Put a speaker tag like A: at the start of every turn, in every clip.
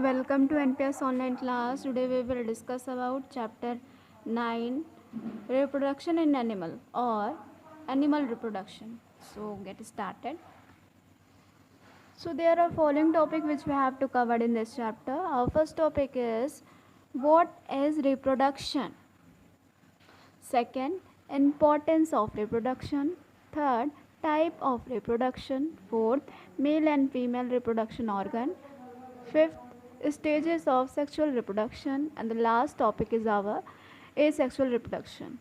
A: Welcome to NPS online class. Today we will discuss about chapter 9 reproduction in animal or animal reproduction. So get started. So there are following topic which we have to cover in this chapter. Our first topic is what is reproduction? Second, importance of reproduction. Third, type of reproduction. Fourth, male and female reproduction organ. Fifth, stages of sexual reproduction. And the last topic is our asexual reproduction.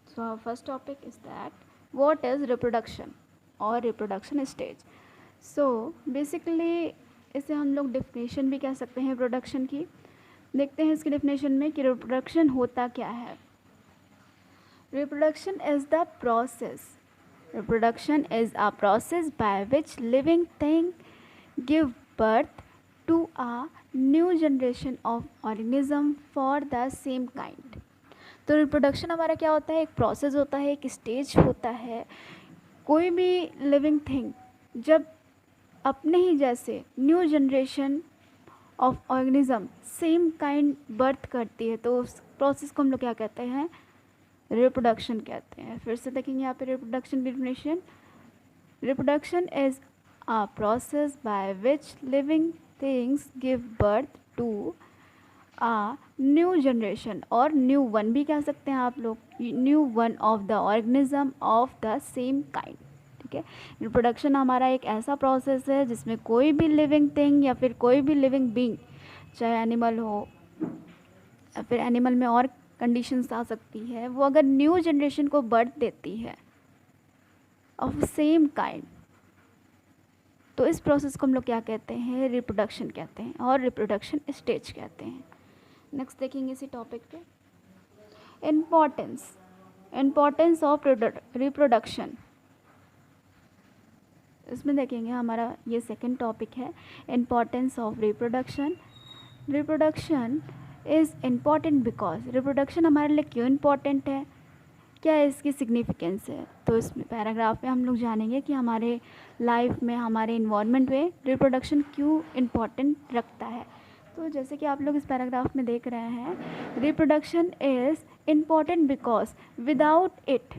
A: So our first topic is that what is reproduction और reproduction stage. So basically इसे हम लोग definition भी कह सकते हैं reproduction की. देखते हैं इसकी definition में कि reproduction होता क्या है. Reproduction is the process. Reproduction is a process by which living thing give birth to a new generation of organism for the same kind. तो रिप्रोडक्शन हमारा क्या होता है, एक प्रोसेस होता है, एक स्टेज होता है. कोई भी लिविंग थिंग जब अपने ही जैसे new generation of organism same kind birth करती है तो उस प्रोसेस को हम लोग क्या कहते हैं, रिप्रोडक्शन कहते हैं. फिर से देखेंगे यहाँ पे reproduction definition. Reproduction is a process by which living things give birth to a new generation और न्यू वन भी कह सकते हैं आप लोग, new one of the organism of the same kind. ठीक है, रिप्रोडक्शन हमारा एक ऐसा प्रोसेस है जिसमें कोई भी लिविंग थिंग या फिर कोई भी लिविंग बीइंग, चाहे एनिमल हो या फिर एनिमल में और कंडीशंस आ सकती है, वो अगर न्यू जनरेशन को बर्थ देती है ऑफ सेम काइंड तो इस प्रोसेस को हम लोग क्या कहते हैं, रिप्रोडक्शन कहते हैं और रिप्रोडक्शन स्टेज कहते हैं. नेक्स्ट देखेंगे इसी टॉपिक पे इम्पोर्टेंस ऑफ रिप्रोडक्शन. इसमें देखेंगे हमारा ये सेकंड टॉपिक है, importance of reproduction. Reproduction is important because, reproduction हमारे लिए क्यों इम्पॉर्टेंट है, क्या इसकी सिग्निफिकेंस है. तो इसमें पैराग्राफ में हम लोग जानेंगे कि हमारे लाइफ में, हमारे इन्वायरमेंट में रिप्रोडक्शन क्यों इम्पॉर्टेंट रखता है. तो जैसे कि आप लोग इस पैराग्राफ में देख रहे हैं, reproduction is important because without it,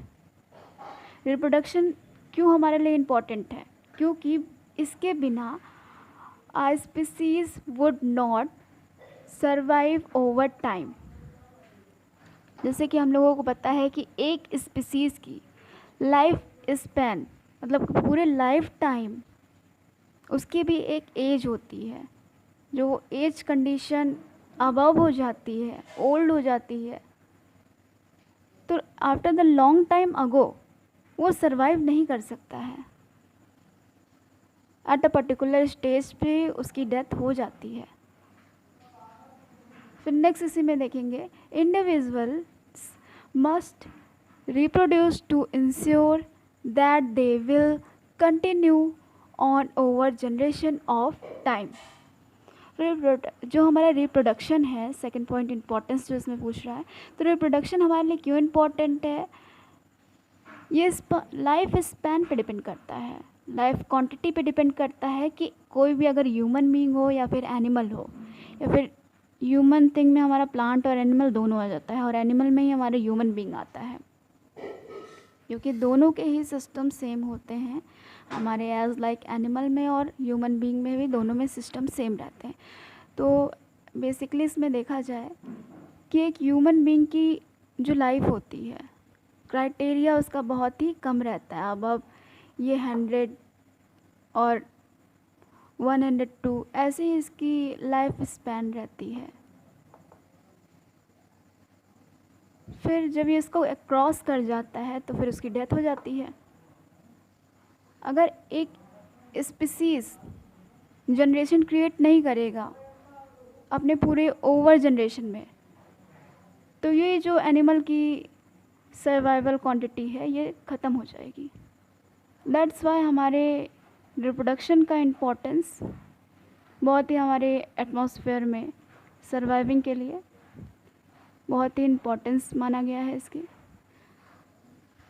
A: reproduction क्यों हमारे लिए इम्पॉर्टेंट है, क्योंकि इसके बिना a species would not survive over time. जैसे कि हम लोगों को पता है कि एक स्पीसीज़ की लाइफ स्पैन मतलब पूरे लाइफ टाइम उसकी भी एक एज होती है, जो एज कंडीशन अबव हो जाती है, ओल्ड हो जाती है, तो after the long time ago वो सर्वाइव नहीं कर सकता है. एट अ पर्टिकुलर स्टेज पे उसकी डेथ हो जाती है. फिर नेक्स्ट इसी में देखेंगे, individuals must reproduce to ensure that they will continue on over generation of time. जो हमारा रिप्रोडक्शन है, सेकंड पॉइंट इम्पोर्टेंस जो इसमें पूछ रहा है, तो रिप्रोडक्शन हमारे लिए क्यों इम्पोर्टेंट है, ये लाइफ स्पैन पे डिपेंड करता है, लाइफ क्वांटिटी पे डिपेंड करता है कि कोई भी अगर ह्यूमन बीइंग हो या फिर एनिमल हो, या फिर ह्यूमन थिंग में हमारा प्लांट और एनिमल दोनों आ जाता है और एनिमल में ही हमारे ह्यूमन बीइंग आता है, क्योंकि दोनों के ही सिस्टम सेम होते हैं हमारे, एज लाइक एनिमल में और ह्यूमन बीइंग में भी दोनों में सिस्टम सेम रहते हैं. तो बेसिकली इसमें देखा जाए कि एक ह्यूमन बीइंग की जो लाइफ होती है, क्राइटेरिया उसका बहुत ही कम रहता है. अब ये 100 और 102 ऐसे ही इसकी लाइफ स्पैन रहती है. फिर जब ये इसको क्रॉस कर जाता है तो फिर उसकी डेथ हो जाती है. अगर एक स्पीसीज़ जनरेशन क्रिएट नहीं करेगा अपने पूरे ओवर जनरेशन में, तो ये जो एनिमल की सर्वाइवल क्वांटिटी है ये ख़त्म हो जाएगी. दैट्स वाई हमारे रिप्रोडक्शन का इम्पोर्टेंस बहुत ही हमारे एटमॉस्फेयर में सर्वाइविंग के लिए बहुत ही इम्पोर्टेंस माना गया है इसकी.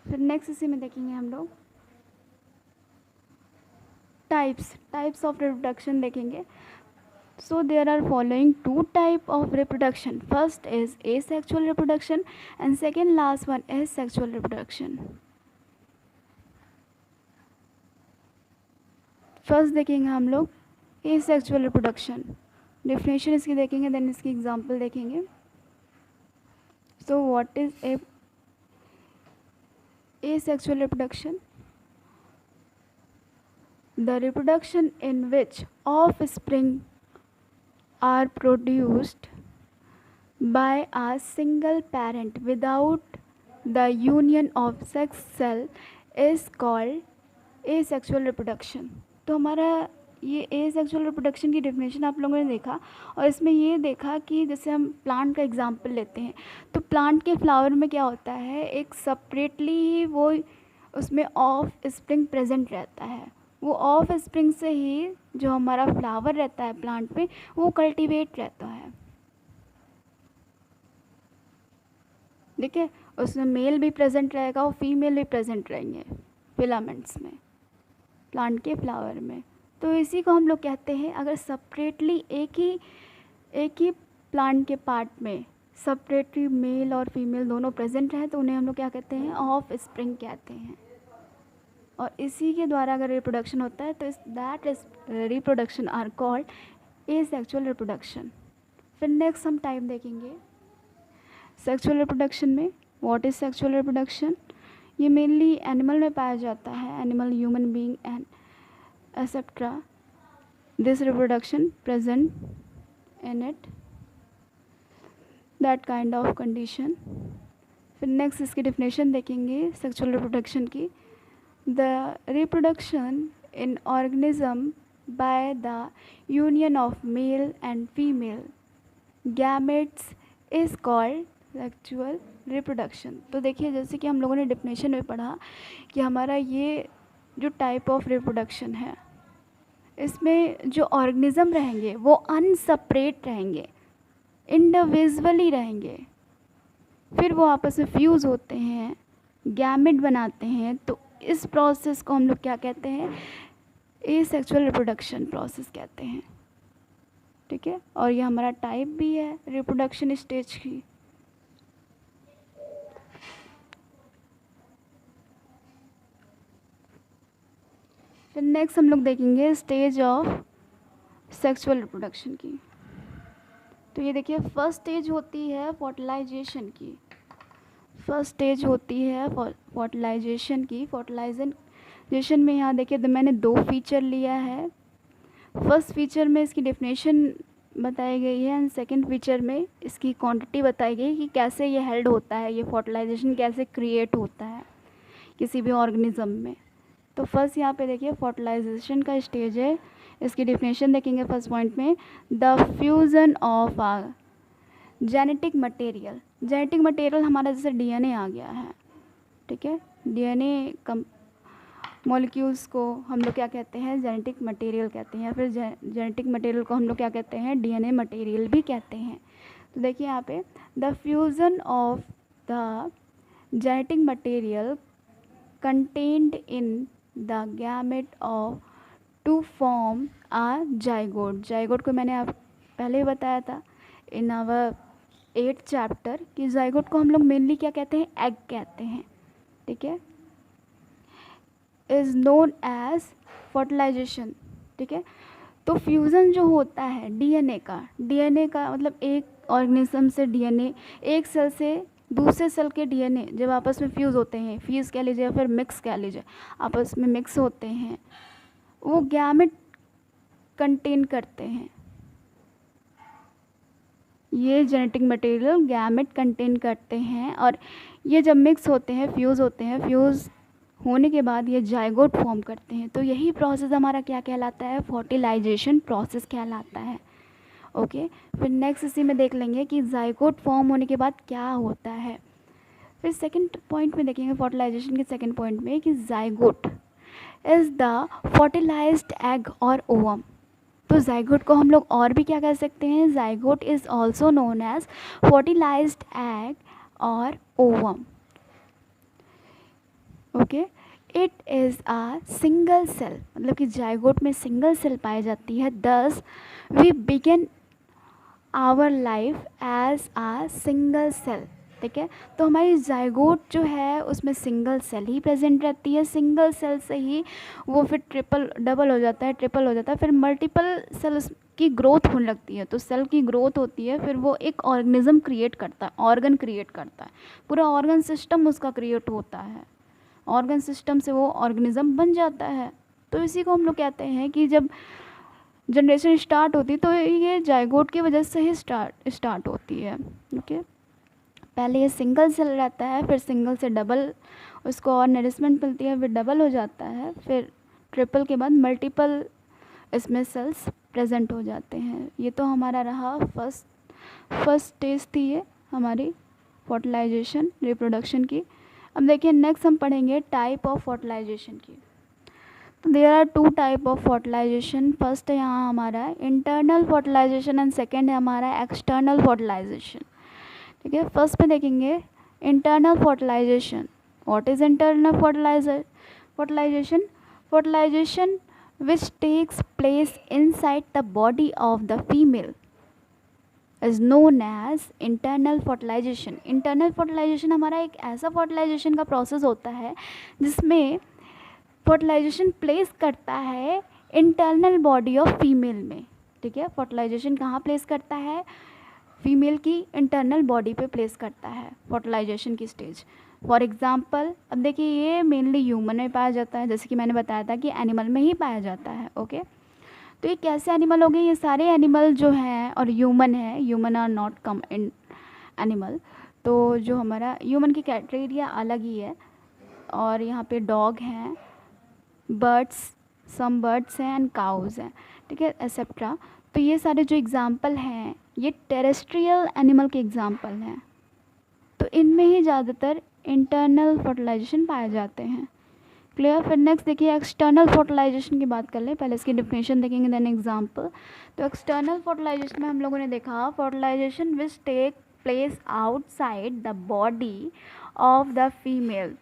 A: फिर नेक्स्ट इसी में देखेंगे हम लोग टाइप्स ऑफ रिप्रोडक्शन देखेंगे. So there are following two type of reproduction. First is asexual reproduction and second last one is sexual reproduction. First देखेंगे हम लोग asexual reproduction. डेफिनेशन इसकी देखेंगे, देन इसकी एग्जांपल देखेंगे. So what is a asexual reproduction? The reproduction in which offspring are produced by a single parent without the union of sex cell is called asexual reproduction. तो हमारा ये asexual reproduction की definition आप लोगों ने देखा, और इसमें ये देखा कि जैसे हम प्लांट का एग्जांपल लेते हैं तो प्लांट के फ्लावर में क्या होता है, एक सेपरेटली ही वो उसमें ऑफ स्प्रिंग प्रेजेंट रहता है. वो ऑफ स्प्रिंग से ही जो हमारा फ्लावर रहता है प्लांट में वो कल्टीवेट रहता है. ठीक है, उसमें मेल भी प्रेजेंट रहेगा और फीमेल भी प्रेजेंट रहेंगे फिलामेंट्स में, प्लांट के फ्लावर में. तो इसी को हम लोग कहते हैं, अगर सेपरेटली एक ही प्लांट के पार्ट में सेपरेटली मेल और फीमेल दोनों प्रेजेंट रहे तो उन्हें हम लोग क्या कहते हैं, ऑफ स्प्रिंग कहते हैं. और इसी के द्वारा अगर रिप्रोडक्शन होता है तो that is reproduction are called asexual reproduction. फिर नेक्स्ट हम टाइप देखेंगे सेक्सुअल रिप्रोडक्शन में. What is sexual reproduction? ये मेनली एनिमल में पाया जाता है, animal, human being and etcetera. This reproduction present in it that kind of condition. फिर नेक्स्ट इसकी डेफिनेशन देखेंगे सेक्सुअल रिप्रोडक्शन की. The reproduction in organism by the union of male and female gametes is called sexual reproduction. तो देखिए जैसे कि हम लोगों ने डेफिनेशन में पढ़ा कि हमारा ये जो टाइप ऑफ रिप्रोडक्शन है इसमें जो ऑर्गेनिज्म रहेंगे वो अनसेपरेट रहेंगे, इंडिविजुअली रहेंगे. फिर वो आपस में फ्यूज़ होते हैं, गैमेट बनाते हैं. तो इस प्रोसेस को हम लोग क्या कहते हैं, एसेक्सुअल रिप्रोडक्शन प्रोसेस कहते हैं. ठीक है, और ये हमारा टाइप भी है रिप्रोडक्शन स्टेज की. फिर नेक्स्ट हम लोग देखेंगे स्टेज ऑफ सेक्सुअल रिप्रोडक्शन की. तो ये देखिए फर्स्ट स्टेज होती है फर्टिलाइजेशन की. फर्स्ट स्टेज होती है फर्टिलाइजेशन की. फर्टिलाइजेशन में यहाँ देखिए तो मैंने दो फीचर लिया है. फर्स्ट फीचर में इसकी डेफिनेशन बताई गई है एंड सेकंड फीचर में इसकी क्वांटिटी बताई गई कि कैसे ये हेल्ड होता है, ये फर्टिलाइजेशन कैसे क्रिएट होता है किसी भी ऑर्गेनिज्म में. तो फर्स्ट यहाँ पे देखिए फर्टिलाइजेशन का स्टेज है. इसकी डेफिनेशन देखेंगे फर्स्ट पॉइंट में, the fusion of a genetic material. Genetic material हमारा जैसे डीएनए आ गया है. ठीक है, डीएनए मॉलिक्यूल्स को हम लोग क्या कहते हैं, जेनेटिक मटेरियल कहते हैं, या फिर जेनेटिक मटेरियल को हम लोग क्या कहते हैं, डीएनए मटेरियल भी कहते हैं. तो देखिए यहाँ पे the fusion of the genetic material contained in the gamete of to form a zygote. Zygote को मैंने आप पहले ही बताया था इन आवर 8th चैप्टर कि जाइगोट को हम लोग मेनली क्या कहते हैं, एग कहते हैं. ठीक है, इज़ नोन एज फर्टिलाइजेशन. ठीक है, तो फ्यूज़न जो होता है डीएनए का मतलब एक ऑर्गेनिज्म से डीएनए, एक सेल से दूसरे सेल के डीएनए जब आपस में फ्यूज़ होते हैं, फ्यूज़ कह लीजिए या फिर मिक्स कह लीजिए, आपस में मिक्स होते हैं, वो गैमेट कंटेन करते हैं. ये जेनेटिक मटेरियल गैमेट कंटेन करते हैं और ये जब मिक्स होते हैं, फ्यूज़ होते हैं, फ्यूज़ होने के बाद ये जाइगोट फॉर्म करते हैं. तो यही प्रोसेस हमारा क्या कहलाता है, फर्टिलाइजेशन प्रोसेस कहलाता है. ओके, फिर नेक्स्ट इसी में देख लेंगे कि जाइगोट फॉर्म होने के बाद क्या होता है. फिर सेकंड पॉइंट में देखेंगे फर्टिलाइजेशन के सेकंड पॉइंट में कि zygote is the fertilised egg और ओवम. तो जाइगोट को हम लोग और भी क्या कह सकते हैं, zygote is also known as fertilised egg और ovum. Okay, it is a single cell, मतलब कि जाइगोट में सिंगल सेल पाई जाती है। Thus we begin our life as a single cell. ठीक है, तो हमारी जाइगोट जो है उसमें सिंगल सेल ही प्रेजेंट रहती है। सिंगल सेल से ही वो फिर ट्रिपल डबल हो जाता है, ट्रिपल हो जाता है, फिर मल्टीपल सेल की ग्रोथ होने लगती है। तो सेल की ग्रोथ होती है, फिर वो एक ऑर्गेनिज्म क्रिएट करता है, ऑर्गन क्रिएट करता है, पूरा ऑर्गन सिस्टम उसका क्रिएट होता है। ऑर्गन सिस्टम से वो ऑर्गेनिज्म बन जाता है। तो इसी को हम लोग कहते हैं कि जब जनरेशन स्टार्ट होती है तो ये जाइगोट की वजह से ही स्टार्ट होती है। ओके, पहले ये सिंगल सेल रहता है, फिर सिंगल से डबल उसको और नरिशमेंट मिलती है, फिर डबल हो जाता है, फिर ट्रिपल के बाद मल्टीपल इसमें सेल्स प्रेजेंट हो जाते हैं। ये तो हमारा रहा फर्स्ट स्टेज थी ये हमारी फर्टिलाइजेशन रिप्रोडक्शन की। अब देखिए नेक्स्ट हम पढ़ेंगे टाइप ऑफ फर्टिलाइजेशन की। तो there are two type of fertilisation. First है यहाँ हमारा इंटरनल फर्टिलाइजेशन एंड सेकेंड है हमारा एक्सटर्नल फर्टिलाइजेशन। ठीक है, फर्स्ट में देखेंगे internal fertilisation. What is internal fertilisation? Fertilisation which takes place inside the body of the female is known as internal fertilization. internal fertilization हमारा एक ऐसा fertilization का process होता है जिसमें फर्टिलाइजेशन प्लेस करता है इंटरनल बॉडी ऑफ फीमेल में। ठीक है, फर्टिलाइजेशन कहाँ प्लेस करता है? फीमेल की इंटरनल बॉडी पे प्लेस करता है फर्टिलाइजेशन की स्टेज। फॉर एग्जांपल अब देखिए ये मेनली ह्यूमन में पाया जाता है, जैसे कि मैंने बताया था कि एनिमल में ही पाया जाता है। ओके, तो ये कैसे एनिमल हो गए? ये सारे एनिमल जो हैं और ह्यूमन है, human are not come in animal. तो जो हमारा ह्यूमन की क्राइटेरिया अलग ही है। और यहाँ पे डॉग हैं, बर्ड्स, सम बर्ड्स हैं एंड काउज हैं। ठीक है, एक्सेट्रा। तो ये सारे जो एग्जाम्पल हैं ये टेरेस्ट्रियल एनिमल के एग्जाम्पल हैं। तो इनमें ही ज़्यादातर इंटरनल फर्टिलाइजेशन पाए जाते हैं। क्लियर? फिर नेक्स्ट देखिए एक्सटर्नल फर्टिलाइजेशन की बात कर लें। पहले इसकी डिफिनेशन देखेंगे देन एग्जाम्पल। तो एक्सटर्नल फर्टिलाइजेशन में हम लोगों ने देखा fertilisation which take place outside the body of the female.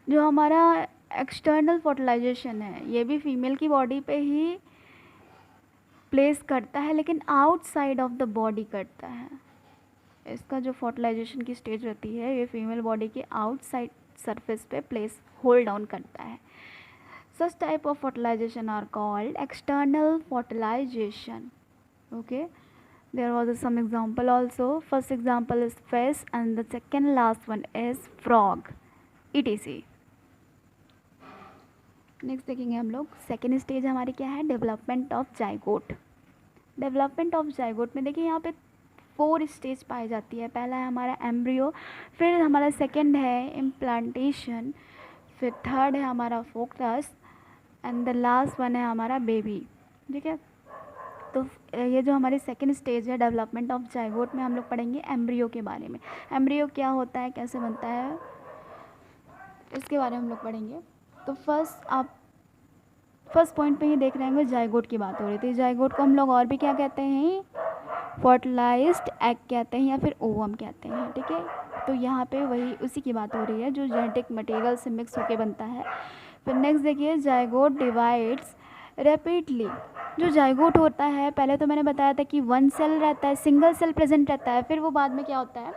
A: जो हमारा एक्सटर्नल फर्टिलाइजेशन है ये भी फीमेल की बॉडी पे ही प्लेस करता है, लेकिन आउटसाइड ऑफ द बॉडी करता है। इसका जो फर्टिलाइजेशन की स्टेज रहती है ये फीमेल बॉडी के आउटसाइड सरफेस पे प्लेस होल्ड डाउन करता है। Such type of fertilisation are called external fertilisation. Okay, there was some example also. First example is fish and the second last one is frog etc. Next देखेंगे हम लोग second stage हमारी क्या है? Development of zygote. Development of zygote में देखिए यहाँ पे 4 स्टेज पाई जाती है। पहला है हमारा एम्ब्रियो, फिर हमारा सेकेंड है इम्प्लांटेशन, फिर थर्ड है हमारा focus and the last one है हमारा बेबी। ठीक है, तो ये जो हमारी सेकेंड स्टेज है डेवलपमेंट ऑफ जाइगोट में हम लोग पढ़ेंगे एम्ब्रियो के बारे में। एम्ब्रियो क्या होता है, कैसे बनता है, इसके बारे में हम लोग पढ़ेंगे। तो फर्स्ट पॉइंट पे ही देख रहे होंगे जाइगोट की बात हो रही थी। जाइगोट को हम लोग और भी क्या कहते हैं? फर्टिलाइज्ड एग कहते हैं या फिर ओवम कहते हैं। ठीक है, तो यहाँ पे वही उसी की बात हो रही है जो जेनेटिक मटेरियल से मिक्स होके बनता है। फिर नेक्स्ट देखिए जाइगोट डिवाइड्स रैपिडली। जो जाइगोट होता है पहले तो मैंने बताया था कि 1 सेल रहता है, सिंगल सेल प्रेजेंट रहता है, फिर वो बाद में क्या होता है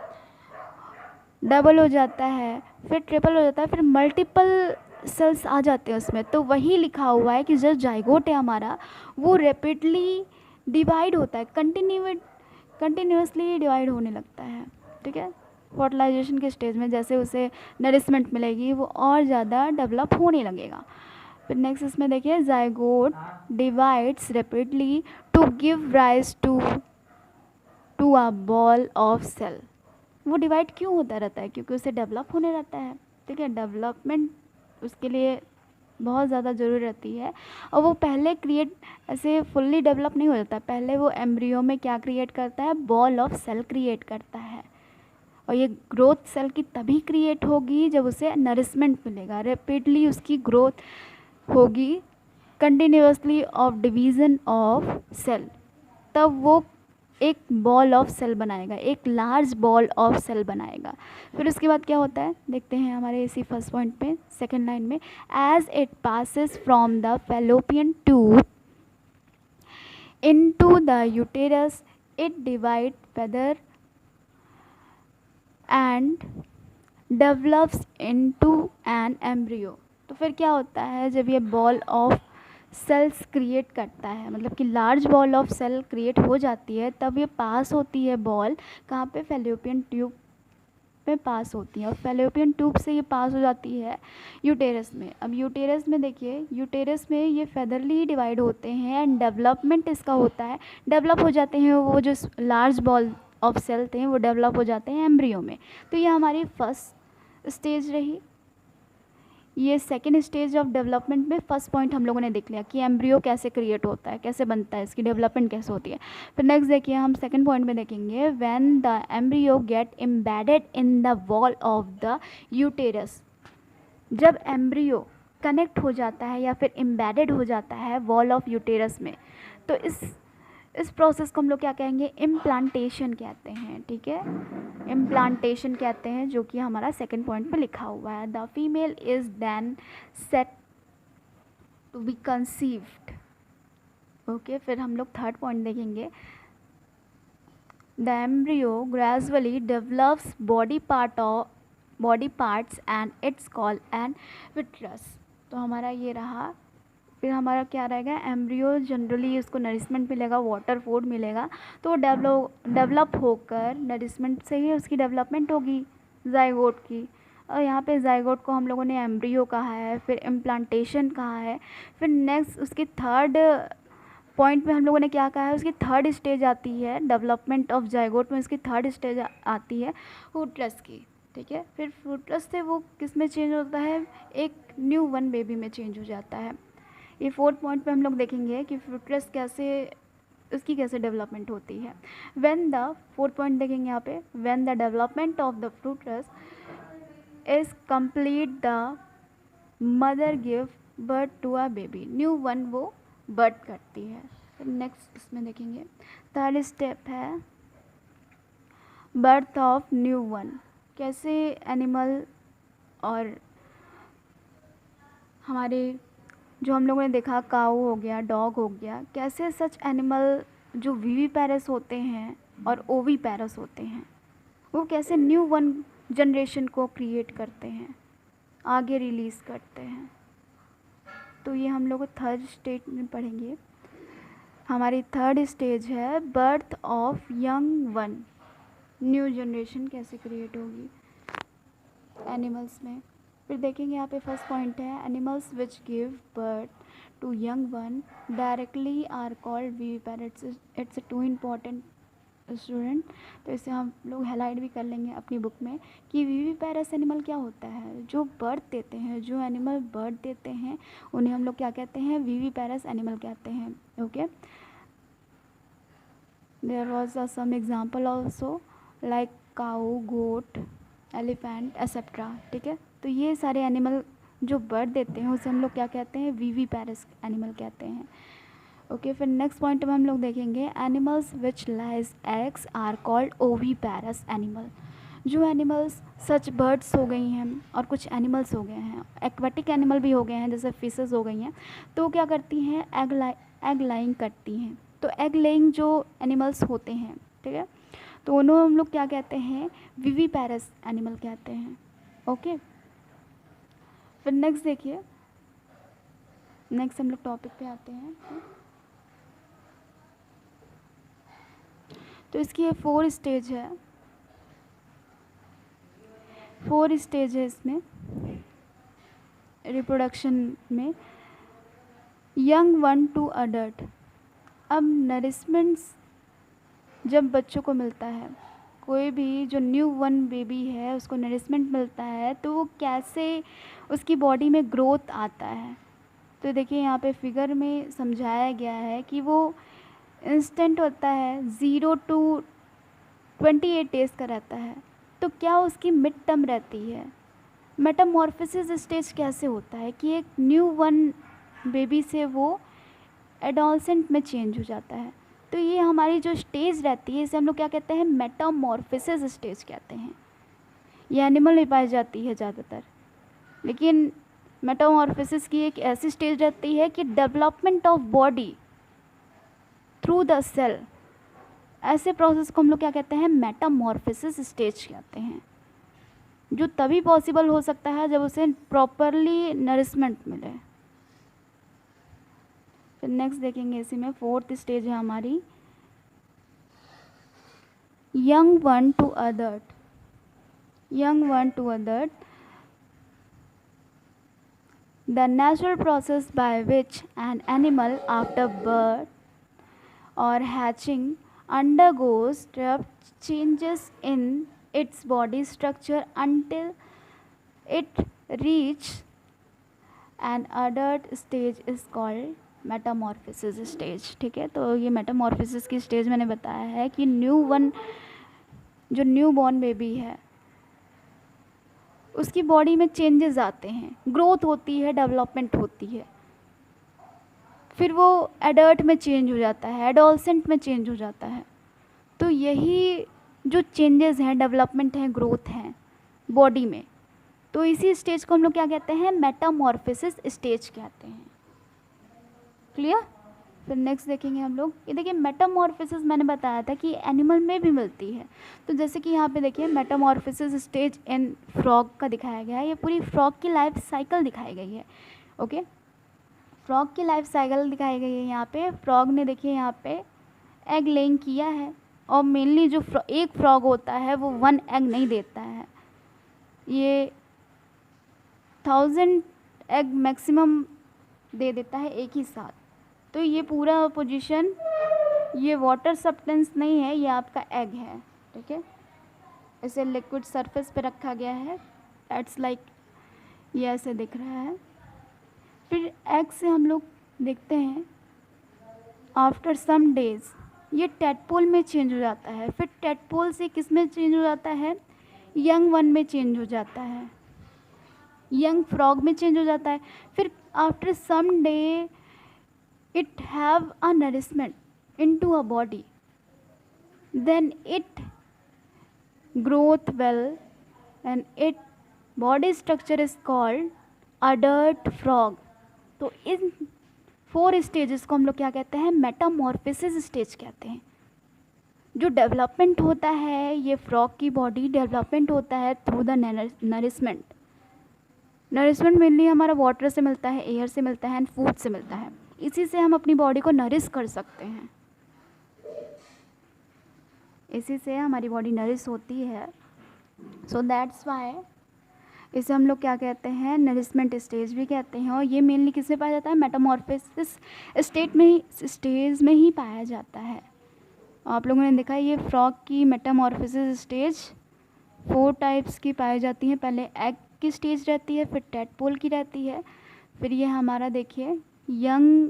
A: डबल हो जाता है, फिर ट्रिपल हो जाता है, फिर मल्टीपल सेल्स आ जाते हैं उसमें। तो वही लिखा हुआ है कि जो जाइगोट है हमारा वो रैपिडली डिवाइड होता है, कंटिन्यूसली डिवाइड होने लगता है। ठीक है, फर्टिलाइजेशन के स्टेज में जैसे उसे नरिशमेंट मिलेगी वो और ज़्यादा डेवलप होने लगेगा। फिर नेक्स्ट इसमें देखिए zygote divides rapidly to give rise to a ball of cell. वो डिवाइड क्यों होता रहता है? क्योंकि उसे डेवलप होने रहता है। ठीक है, डेवलपमेंट उसके लिए बहुत ज़्यादा ज़रूरी रहती है और वो पहले क्रिएट ऐसे फुल्ली डेवलप नहीं हो जाता। पहले वो एम्ब्रियो में क्या क्रिएट करता है? बॉल ऑफ सेल क्रिएट करता है। और ये ग्रोथ सेल की तभी क्रिएट होगी जब उसे नरिशमेंट मिलेगा, रैपिडली उसकी ग्रोथ होगी continuously of division of cell, तब वो एक बॉल ऑफ सेल बनाएगा, एक लार्ज बॉल ऑफ सेल बनाएगा। फिर उसके बाद क्या होता है देखते हैं हमारे इसी फर्स्ट पॉइंट पे सेकेंड लाइन में, as it passes from the fallopian tube into the uterus it divide further and develops into an embryo. तो फिर क्या होता है जब ये बॉल ऑफ सेल्स क्रिएट करता है, मतलब कि large ball of cell create हो जाती है, तब ये पास होती है बॉल कहाँ पे, फैलोपियन ट्यूब में पास होती है, और फैलोपियन ट्यूब से ये पास हो जाती है यूटेरस में। अब यूटेरस में देखिए, यूटेरस में ये फेदरली डिवाइड होते हैं एंड डेवलपमेंट इसका होता है, डेवलप हो जाते हैं वो जो लार्ज बॉल ऑफ सेल थे वो डेवलप हो जाते हैं एम्ब्रियो में। तो ये हमारी फर्स्ट स्टेज रही। ये सेकेंड स्टेज ऑफ डेवलपमेंट में फर्स्ट पॉइंट हम लोगों ने देख लिया कि एम्ब्रियो कैसे क्रिएट होता है, कैसे बनता है, इसकी डेवलपमेंट कैसे होती है। फिर नेक्स्ट देखिए हम सेकेंड पॉइंट में देखेंगे, when the embryo get embedded in the wall of the uterus. जब एम्ब्रियो कनेक्ट हो जाता है या फिर एम्बेडेड हो जाता है वॉल ऑफ यूटेरस में, तो इस प्रोसेस को हम लोग क्या कहेंगे, इम्प्लांटेशन कहते हैं। ठीक है, इम्प्लांटेशन कहते हैं, जो कि हमारा सेकंड पॉइंट पे लिखा हुआ है। The female is then set to be conceived. Okay, फिर हम लोग थर्ड पॉइंट देखेंगे, the embryo gradually develops body parts and it's called an विट्रस। तो हमारा ये रहा। फिर हमारा क्या रहेगा, एम्ब्रियो जनरली उसको नरिशमेंट मिलेगा, वाटर फूड मिलेगा, तो वो डेवलप होकर नरिशमेंट से ही उसकी डेवलपमेंट होगी जाइगोट की। और यहाँ पे जाइगोट को हम लोगों ने एम्ब्रियो कहा है, फिर इम्प्लांटेशन कहा है। फिर नेक्स्ट उसकी थर्ड पॉइंट में हम लोगों ने क्या कहा है, उसकी थर्ड स्टेज आती है डेवलपमेंट ऑफ जाइगोट में, उसकी थर्ड स्टेज आती है फ्रूटलस की। ठीक है, फिर फ्रूटलस से वो किस में चेंज होता है, एक न्यू वन बेबी में चेंज हो जाता है। ये फोर्थ पॉइंट पे हम लोग देखेंगे कि फ्रूटलस कैसे, उसकी कैसे डेवलपमेंट होती है। व्हेन द फोर्थ पॉइंट देखेंगे यहाँ पे, when the development of the foetus is complete the mother give birth to a baby, new one वो बर्थ करती है। फिर नेक्स्ट इसमें देखेंगे थर्ड स्टेप है बर्थ ऑफ न्यू वन। कैसे एनिमल और हमारे जो हम लोगों ने देखा काऊ हो गया, डॉग हो गया, कैसे सच एनिमल जो विविपेरस होते हैं और ओविपेरस होते हैं, वो कैसे न्यू वन जनरेशन को क्रिएट करते हैं, आगे रिलीज़ करते हैं। तो ये हम लोग थर्ड स्टेज में पढ़ेंगे। हमारी थर्ड स्टेज है birth of young one, new generation कैसे क्रिएट होगी एनिमल्स में। फिर देखेंगे यहाँ पे फर्स्ट पॉइंट है, animals which give birth to young one directly are called viviparous. It's too important student, तो इसे हम लोग हाईलाइट भी कर लेंगे अपनी बुक में कि विविपेरस एनिमल क्या होता है। जो बर्थ देते हैं, जो एनिमल बर्थ देते हैं, उन्हें हम लोग क्या कहते हैं, विविपेरस एनिमल कहते हैं। Okay, there was some example also like cow, goat, elephant etcetera. ठीक है, तो ये सारे एनिमल जो बर्थ देते हैं उसे हम लोग क्या कहते हैं, विविपेरस एनिमल कहते हैं। ओके, फिर नेक्स्ट पॉइंट में हम लोग देखेंगे animals which lays eggs are called oviparous animal. जो एनिमल्स सच बर्ड्स हो गई हैं और कुछ एनिमल्स हो गए हैं, एक्वेटिक एनिमल भी हो गए हैं जैसे फिशेस हो गई हैं, तो क्या करती हैं, एग लाइंग करती हैं। तो एग लेइंग जो एनिमल्स होते हैं, ठीक है, तो उन्हें हम लोग क्या कहते हैं, विविपेरस एनिमल कहते हैं। ओके, फिर नेक्स्ट देखिए, नेक्स्ट हम लोग टॉपिक पे आते हैं। तो इसकी ये 4 स्टेज है, 4 स्टेज है इसमें रिप्रोडक्शन में, यंग वन टू अडल्ट। अब नरिशमेंट्स जब बच्चों को मिलता है, कोई भी जो न्यू वन बेबी है उसको नरिशमेंट मिलता है, तो वो कैसे उसकी बॉडी में ग्रोथ आता है। तो देखिए यहाँ पे फिगर में समझाया गया है कि वो इंस्टेंट होता है, 0 to 28 डेज़ का रहता है। तो क्या उसकी मिड टर्म रहती है, मेटामॉर्फोसिस स्टेज कैसे होता है कि एक न्यू वन बेबी से वो एडोलसेंट में चेंज हो जाता है। तो तो ये हमारी जो स्टेज रहती है इसे हम लोग क्या कहते हैं, मेटामॉर्फोसिस स्टेज कहते हैं। ये एनिमल में पाई जाती है ज़्यादातर, लेकिन मेटामॉर्फोसिस की एक ऐसी स्टेज रहती है कि development of body through the cell, ऐसे प्रोसेस को हम लोग क्या कहते हैं, मेटामॉर्फोसिस स्टेज कहते हैं, जो तभी पॉसिबल हो सकता है जब उसे प्रॉपरली नरिशमेंट मिले। फिर नेक्स्ट देखेंगे इसी में फोर्थ स्टेज है हमारी young one two adult. Young one two adult, the natural process by which an animal after birth or hatching undergoes abrupt changes in its body structure until it reaches an adult stage is called Metamorphosis stage. ठीक है, तो ये Metamorphosis की stage मैंने बताया है कि जो न्यू बॉर्न बेबी है उसकी बॉडी में चेंजेस आते हैं, ग्रोथ होती है, डेवलपमेंट होती है, फिर वो एडल्ट में चेंज हो जाता है, एडोलसेंट में चेंज हो जाता है। तो यही जो चेंजेस हैं, डेवलपमेंट हैं, ग्रोथ हैं बॉडी में, तो इसी स्टेज को हम लोग क्या कहते हैं, मेटामॉर्फोसिस स्टेज कहते हैं। क्लियर? फिर नेक्स्ट देखेंगे हम लोग, ये देखिए मेटामॉर्फोसिस मैंने बताया था कि एनिमल में भी मिलती है। तो जैसे कि यहाँ पे देखिए मेटामॉर्फोसिस स्टेज इन फ्रॉग का दिखाया गया है, ये पूरी फ्रॉग की लाइफ साइकिल दिखाई गई है। ओके, फ्रॉग की लाइफ साइकिल दिखाई गई है यहाँ पे। फ्रॉग ने देखिए यहाँ पे एग लेइंग किया है, और मेनली जो एक फ्रॉग होता है वो 1 एग नहीं देता है, ये 1000 एग मैक्सिमम दे देता है एक ही साथ। तो ये पूरा पोजीशन, ये वाटर सब्सटेंस नहीं है, ये आपका एग है। ठीक है, इसे लिक्विड सरफेस पे रखा गया है, एट्स लाइक ये ऐसे दिख रहा है। फिर एग से हम लोग देखते हैं आफ्टर सम डेज ये टेडपोल में चेंज हो जाता है, फिर टेडपोल से किस में चेंज हो जाता है, यंग वन में चेंज हो जाता है, यंग फ्रॉग में चेंज हो जाता है। फिर after some day it have a nourishment into a body, then it growth well and it body structure is called adult frog। तो इन 4 स्टेजेस को हम लोग क्या कहते हैं, मेटामॉर्फोसिस स्टेज कहते हैं। जो डेवलपमेंट होता है, ये फ्रॉग की बॉडी डेवलपमेंट होता है through the nourishment. Nourishment mainly हमारा वाटर से मिलता है, एयर से मिलता है एंड फूड से मिलता है, इसी से हम अपनी बॉडी को नरिश कर सकते हैं, इसी से हमारी बॉडी नरिश होती है। सो दैट्स वाई इसे हम लोग क्या कहते हैं, नरिशमेंट स्टेज भी कहते हैं। और ये मेनली किस में पाया जाता है, मेटामॉर्फोसिस स्टेज में ही पाया जाता है। आप लोगों ने देखा है ये फ्रॉग की मेटामॉर्फोसिस स्टेज 4 टाइप्स की पाई जाती हैं। पहले एग की स्टेज रहती है, फिर टेडपोल की रहती है, फिर ये हमारा देखिए यंग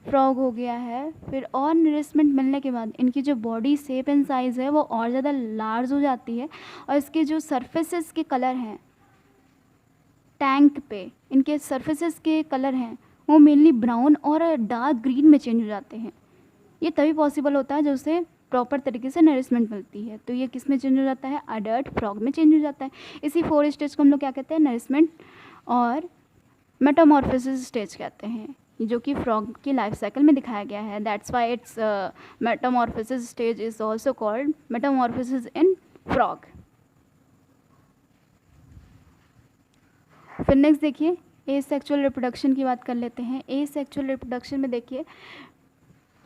A: फ्रॉग हो गया है। फिर और नरिशमेंट मिलने के बाद इनकी जो बॉडी शेप एंड साइज़ है वो और ज़्यादा लार्ज हो जाती है, और इसके जो सरफेसेस के कलर हैं टैंक पे, इनके सरफेसेस के कलर हैं वो मेनली ब्राउन और डार्क ग्रीन में चेंज हो जाते हैं। ये तभी पॉसिबल होता है जब उसे प्रॉपर तरीके से नरिशमेंट मिलती है। तो ये किस में चेंज हो जाता है, अडल्ट फ्रॉग में चेंज हो जाता है। इसी 4 स्टेज को हम लोग क्या कहते हैं, नरिशमेंट और मेटामॉर्फोसिस स्टेज कहते हैं, जो कि फ्रॉग की लाइफ साइकिल में दिखाया गया है। That's why it's Metamorphosis stage is also called Metamorphosis in frog. फिर नेक्स्ट देखिए एसेक्सुअल रिप्रोडक्शन की बात कर लेते हैं। एसेक्सुअल रिप्रोडक्शन में देखिए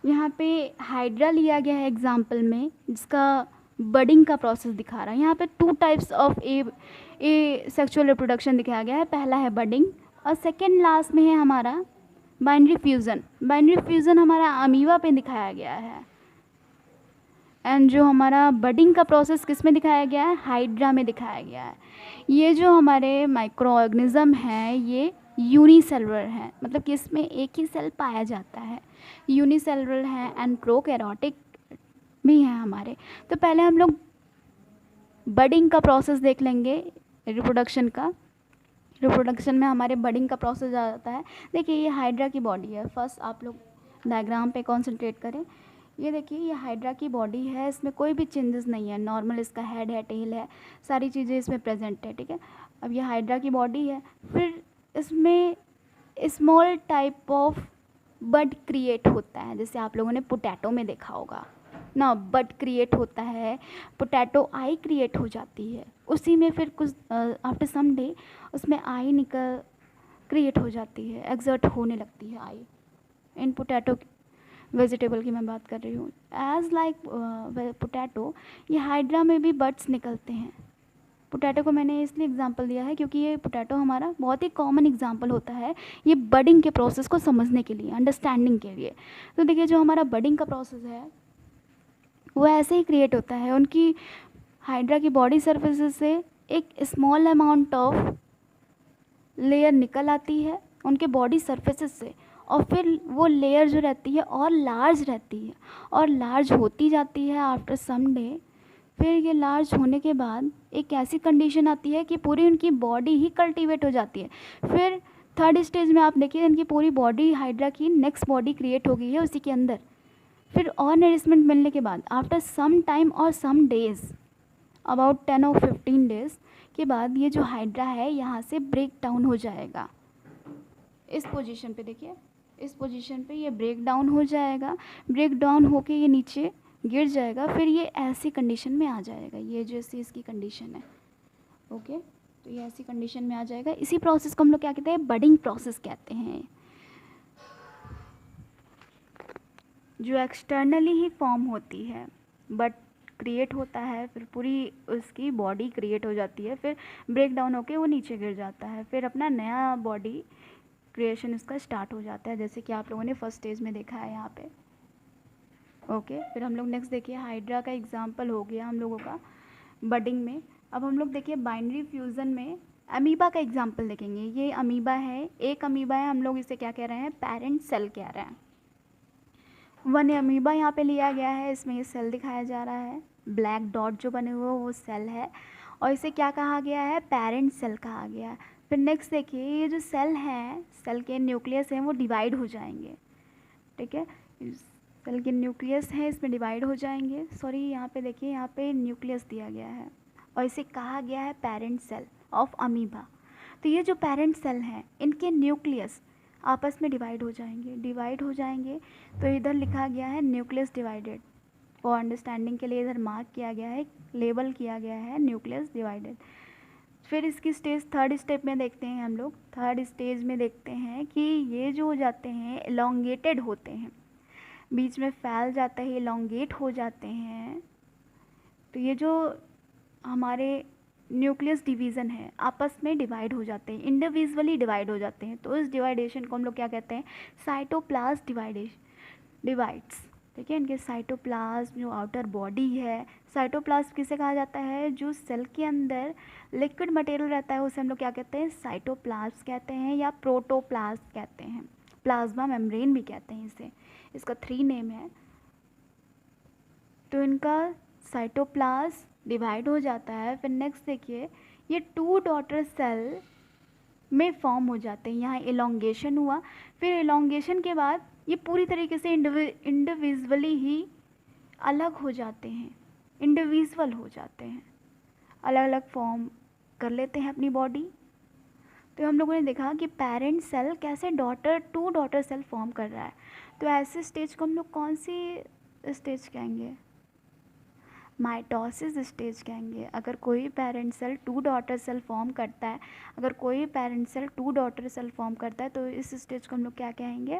A: यहाँ पे हाइड्रा लिया गया है एग्जाम्पल में, जिसका बडिंग का प्रोसेस दिखा रहा है। यहाँ पे 2 टाइप्स ऑफ एसेक्सुअल रिप्रोडक्शन दिखाया गया है। पहला है बडिंग और सेकेंड लास्ट में है हमारा बाइनरी फ्यूज़न। बाइनरी फ्यूज़न हमारा अमीबा पे दिखाया गया है, एंड जो हमारा बडिंग का प्रोसेस किस में दिखाया गया है, हाइड्रा में दिखाया गया है। ये जो हमारे माइक्रो ऑर्गेनिज्म हैं ये यूनिसेलुलर हैं, मतलब कि इसमें एक ही सेल पाया जाता है, यूनिसेलुलर हैं एंड प्रोकैरियोटिक भी हैं हमारे। तो पहले हम लोग बडिंग का प्रोसेस देख लेंगे रिप्रोडक्शन का। रिप्रोडक्शन में हमारे बडिंग का प्रोसेस आ जाता है। देखिए ये हाइड्रा की बॉडी है। फर्स्ट आप लोग डायग्राम पे कंसंट्रेट करें। ये देखिए, ये हाइड्रा की बॉडी है, इसमें कोई भी चेंजेस नहीं है, नॉर्मल इसका हेड है, टेल है, सारी चीज़ें इसमें प्रेजेंट है, ठीक है। अब ये हाइड्रा की बॉडी है, फिर इसमें small type of bud create होता है, जैसे आप लोगों ने पोटैटो में देखा होगा ना, बड क्रिएट होता है, पोटैटो आई क्रिएट हो जाती है, उसी में फिर कुछ आफ्टर सम डे उसमें आई निकल क्रिएट हो जाती है, एक्सर्ट होने लगती है आई इन पोटैटो। वेजिटेबल की मैं बात कर रही हूँ। एज लाइक पोटैटो, ये हाइड्रा में भी बड्स निकलते हैं। पोटैटो को मैंने इसलिए एग्जांपल दिया है क्योंकि ये पोटैटो हमारा बहुत ही कॉमन एग्जांपल होता है ये बडिंग के प्रोसेस को समझने के लिए, अंडरस्टैंडिंग के लिए। तो देखिए, जो हमारा बडिंग का प्रोसेस है वो ऐसे ही क्रिएट होता है। उनकी हाइड्रा की बॉडी सर्फेसिस से एक स्मॉल अमाउंट ऑफ लेयर निकल आती है उनके बॉडी सर्फेसिस से, और फिर वो लेयर जो रहती है और लार्ज रहती है और लार्ज होती जाती है आफ्टर सम डे। फिर ये लार्ज होने के बाद एक ऐसी कंडीशन आती है कि पूरी उनकी बॉडी ही कल्टीवेट हो जाती है। फिर थर्ड स्टेज में आप देखिए, इनकी पूरी बॉडी हाइड्रा की नेक्स्ट बॉडी क्रिएट हो गई है उसी के अंदर। फिर और नरिशमेंट मिलने के बाद आफ्टर सम टाइम और सम डेज, अबाउट 10 और 15 डेज के बाद, ये जो हाइड्रा है यहाँ से ब्रेक डाउन हो जाएगा। इस पोजीशन पे देखिए, इस पोजीशन पे ये ब्रेक डाउन हो जाएगा, ब्रेक डाउन होके ये नीचे गिर जाएगा, फिर ये ऐसी कंडीशन में आ जाएगा, ये जैसी इसकी कंडीशन है। ओके, तो ये ऐसी कंडीशन में आ जाएगा। इसी प्रोसेस को हम लोग क्या कहते हैं, बडिंग प्रोसेस कहते हैं, जो एक्सटर्नली ही फॉर्म होती है, बट क्रिएट होता है, फिर पूरी उसकी बॉडी क्रिएट हो जाती है, फिर ब्रेक डाउन होके वो नीचे गिर जाता है, फिर अपना नया बॉडी क्रिएशन उसका स्टार्ट हो जाता है, जैसे कि आप लोगों ने फर्स्ट स्टेज में देखा है यहाँ पे। ओके, फिर हम लोग नेक्स्ट देखिए, हाइड्रा का एग्जांपल हो गया हम लोगों का बडिंग में। अब हम लोग देखिए बाइनरी फ्यूज़न में अमीबा का एग्जांपल देखेंगे। ये अमीबा है, एक अमीबा है, हम लोग इसे क्या कह रहे हैं, पेरेंट सेल कह रहे हैं। वन अमीबा यहाँ पे लिया गया है, इसमें ये सेल दिखाया जा रहा है, ब्लैक डॉट जो बने हुए वो सेल है, और इसे क्या कहा गया है, पेरेंट सेल कहा गया है। फिर नेक्स्ट देखिए, ये जो सेल हैं, सेल के न्यूक्लियस हैं वो डिवाइड हो जाएंगे, ठीक है, सेल के न्यूक्लियस हैं इसमें डिवाइड हो जाएंगे। सॉरी, यहाँ पे देखिए, यहाँ पे न्यूक्लियस दिया गया है और इसे कहा गया है पेरेंट सेल ऑफ अमीबा। तो ये जो पेरेंट सेल हैं इनके न्यूक्लियस आपस में डिवाइड हो जाएंगे, डिवाइड हो जाएंगे, तो इधर लिखा गया है न्यूक्लियस डिवाइडेड, फॉर अंडरस्टैंडिंग के लिए इधर मार्क किया गया है, लेबल किया गया है न्यूक्लियस डिवाइडेड। फिर इसकी स्टेज थर्ड स्टेप में देखते हैं हम लोग, थर्ड स्टेज में देखते हैं कि ये जो हो जाते हैं एलोंगेटेड होते हैं, बीच में फैल जाता है, एलोंगेट हो जाते हैं। तो ये जो हमारे न्यूक्लियस डिवीज़न है आपस में डिवाइड हो जाते हैं, इंडिविजुअली डिवाइड हो जाते हैं, तो इस डिवाइडेशन को हम लोग क्या कहते हैं, साइटोप्लाज्म डिवाइड्स, ठीक है। इनके साइटोप्लाज्म जो आउटर बॉडी है, साइटोप्लाज्म किसे कहा जाता है, जो सेल के अंदर लिक्विड मटेरियल रहता है उसे हम लोग क्या कहते हैं, साइटोप्लाज्म कहते हैं या प्रोटोप्लाज्म कहते हैं, प्लाज्मा मेम्ब्रेन भी कहते हैं इसे, इसका 3 नेम है। तो इनका साइटोप्लाज्म डिवाइड हो जाता है। फिर नेक्स्ट देखिए, ये 2 डॉटर सेल में फॉर्म हो जाते हैं, यहाँ एलोंगेशन हुआ, फिर एलोंगेशन के बाद ये पूरी तरीके से इंडिविजुअली ही अलग हो जाते हैं, इंडिविजुअल हो जाते हैं, अलग अलग फॉर्म कर लेते हैं अपनी बॉडी। तो हम लोगों ने देखा कि पेरेंट सेल कैसे 2 डॉटर सेल फॉर्म कर रहा है। तो ऐसे स्टेज को हम लोग कौन सी स्टेज कहेंगे, माइटोसिस स्टेज कहेंगे। अगर कोई parent cell 2 daughter cell form करता है, अगर कोई parent cell 2 daughter cell form करता है तो इस स्टेज को हम लोग क्या कहेंगे,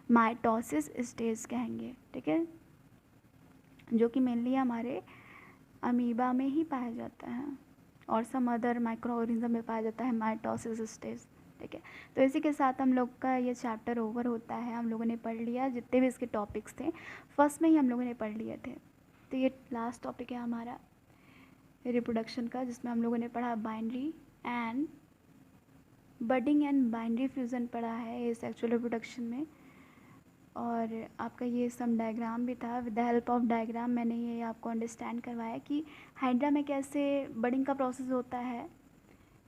A: माइटोसिस स्टेज कहेंगे, ठीक है, जो कि मेनली हमारे अमीबा में ही पाया जाता है और सम अदर माइक्रो ऑर्गेनिज्म में पाया जाता है माइटोसिस स्टेज, ठीक है। तो इसी के साथ हम लोग का ये चैप्टर ओवर होता है। हम लोगों ने पढ़ लिया जितने भी इसके टॉपिक्स थे, फर्स्ट में ही हम लोगों ने पढ़ लिए थे। तो ये लास्ट टॉपिक है हमारा रिप्रोडक्शन का, जिसमें हम लोगों ने पढ़ा binary and budding and binary fusion पढ़ा है ये सेक्सुअल रिप्रोडक्शन में। और आपका ये सम डायग्राम भी था, with the help of diagram मैंने ये आपको अंडरस्टैंड करवाया कि हाइड्रा में कैसे बडिंग का प्रोसेस होता है,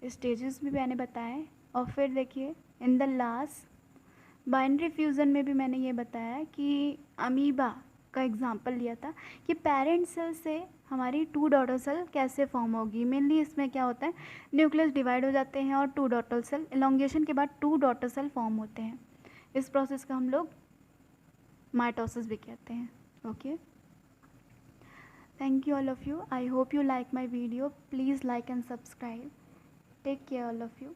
A: स्टेजेस भी मैंने बताए। और फिर देखिए in the last binary fusion में भी मैंने ये बताया कि अमीबा का एग्जांपल लिया था कि पेरेंट सेल से हमारी 2 डॉटर सेल कैसे फॉर्म होगी। मेनली इसमें क्या होता है, न्यूक्लियस डिवाइड हो जाते हैं और 2 डॉटर सेल, एलोंगेशन के बाद 2 डॉटर सेल फॉर्म होते हैं। इस प्रोसेस का हम लोग माइटोसिस भी कहते हैं। Okay, thank you all of you. I hope you like my video. Please like and subscribe. Take care all of you.